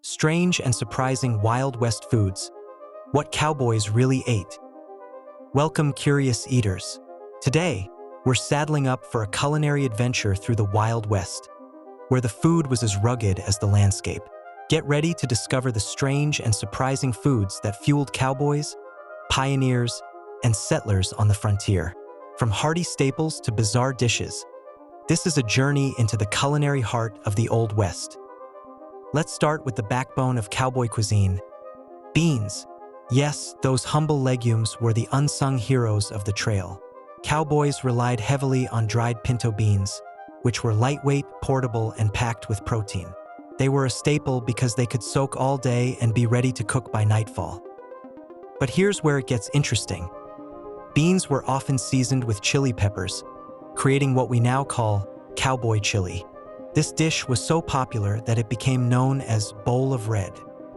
Strange and surprising Wild West foods. What cowboys really ate. Welcome, curious eaters. Today, we're saddling up for a culinary adventure through the Wild West, where the food was as rugged as the landscape. Get ready to discover the strange and surprising foods that fueled cowboys, pioneers, and settlers on the frontier. From hearty staples to bizarre dishes, this is a journey into the culinary heart of the Old West. Let's start with the backbone of cowboy cuisine: beans. Yes, those humble legumes were the unsung heroes of the trail. Cowboys relied heavily on dried pinto beans, which were lightweight, portable, and packed with protein. They were a staple because they could soak all day and be ready to cook by nightfall. But here's where it gets interesting. Beans were often seasoned with chili peppers, creating what we now call cowboy chili. This dish was so popular that it became known as bowl of red.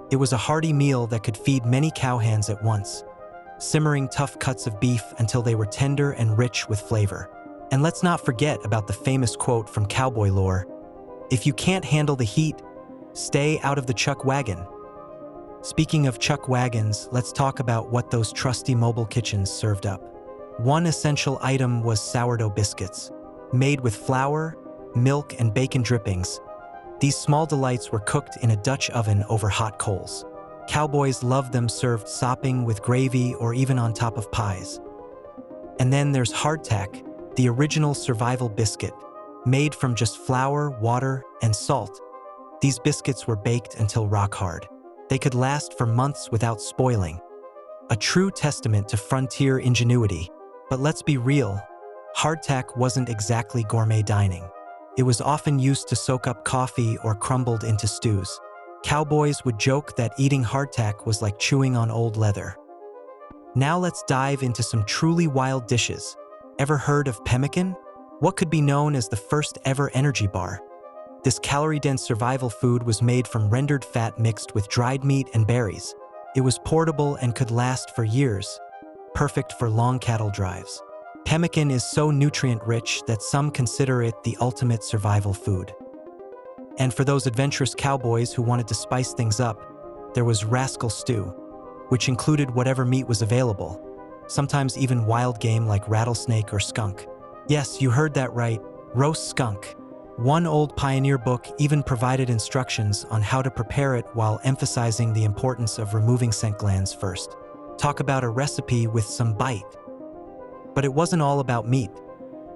It was a hearty meal that could feed many cowhands at once, simmering tough cuts of beef until they were tender and rich with flavor. And let's not forget about the famous quote from cowboy lore: "If you can't handle the heat, stay out of the chuck wagon." Speaking of chuck wagons, let's talk about what those trusty mobile kitchens served up. One essential item was sourdough biscuits. Made with flour, milk, and bacon drippings, these small delights were cooked in a Dutch oven over hot coals. Cowboys loved them served sopping with gravy or even on top of pies. And then there's hardtack, the original survival biscuit, made from just flour, water, and salt. These biscuits were baked until rock hard. They could last for months without spoiling. A true testament to frontier ingenuity. But let's be real, hardtack wasn't exactly gourmet dining. It was often used to soak up coffee or crumbled into stews. Cowboys would joke that eating hardtack was like chewing on old leather. Now let's dive into some truly wild dishes. Ever heard of pemmican? What could be known as the first ever energy bar? This calorie-dense survival food was made from rendered fat mixed with dried meat and berries. It was portable and could last for years, perfect for long cattle drives. Pemmican is so nutrient-rich that some consider it the ultimate survival food. And for those adventurous cowboys who wanted to spice things up, there was Rascal Stew, which included whatever meat was available, sometimes even wild game like rattlesnake or skunk. Yes, you heard that right, roast skunk. One old pioneer book even provided instructions on how to prepare it while emphasizing the importance of removing scent glands first. Talk about a recipe with some bite. But it wasn't all about meat.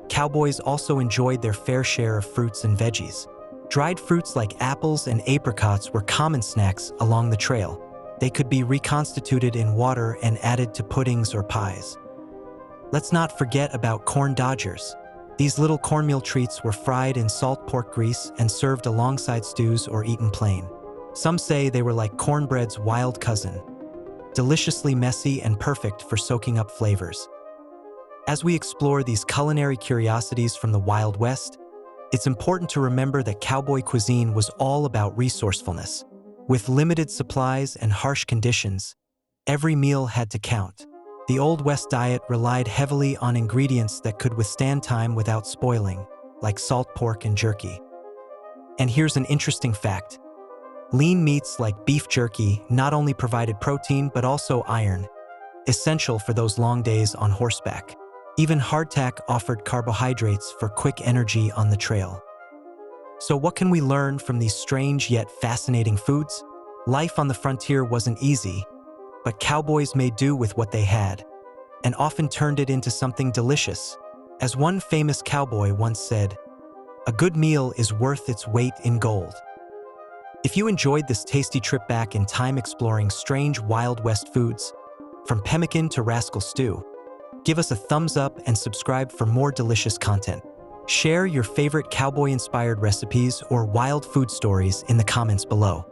Cowboys also enjoyed their fair share of fruits and veggies. Dried fruits like apples and apricots were common snacks along the trail. They could be reconstituted in water and added to puddings or pies. Let's not forget about corn dodgers. These little cornmeal treats were fried in salt pork grease and served alongside stews or eaten plain. Some say they were like cornbread's wild cousin, deliciously messy and perfect for soaking up flavors. As we explore these culinary curiosities from the Wild West, it's important to remember that cowboy cuisine was all about resourcefulness. With limited supplies and harsh conditions, every meal had to count. The Old West diet relied heavily on ingredients that could withstand time without spoiling, like salt pork and jerky. And here's an interesting fact. Lean meats like beef jerky not only provided protein but also iron, essential for those long days on horseback. Even hardtack offered carbohydrates for quick energy on the trail. So what can we learn from these strange yet fascinating foods? Life on the frontier wasn't easy, but cowboys made do with what they had, and often turned it into something delicious. As one famous cowboy once said, "A good meal is worth its weight in gold." If you enjoyed this tasty trip back in time exploring strange Wild West foods, from pemmican to Rascal Stew, give us a thumbs up and subscribe for more delicious content. Share your favorite cowboy-inspired recipes or wild food stories in the comments below.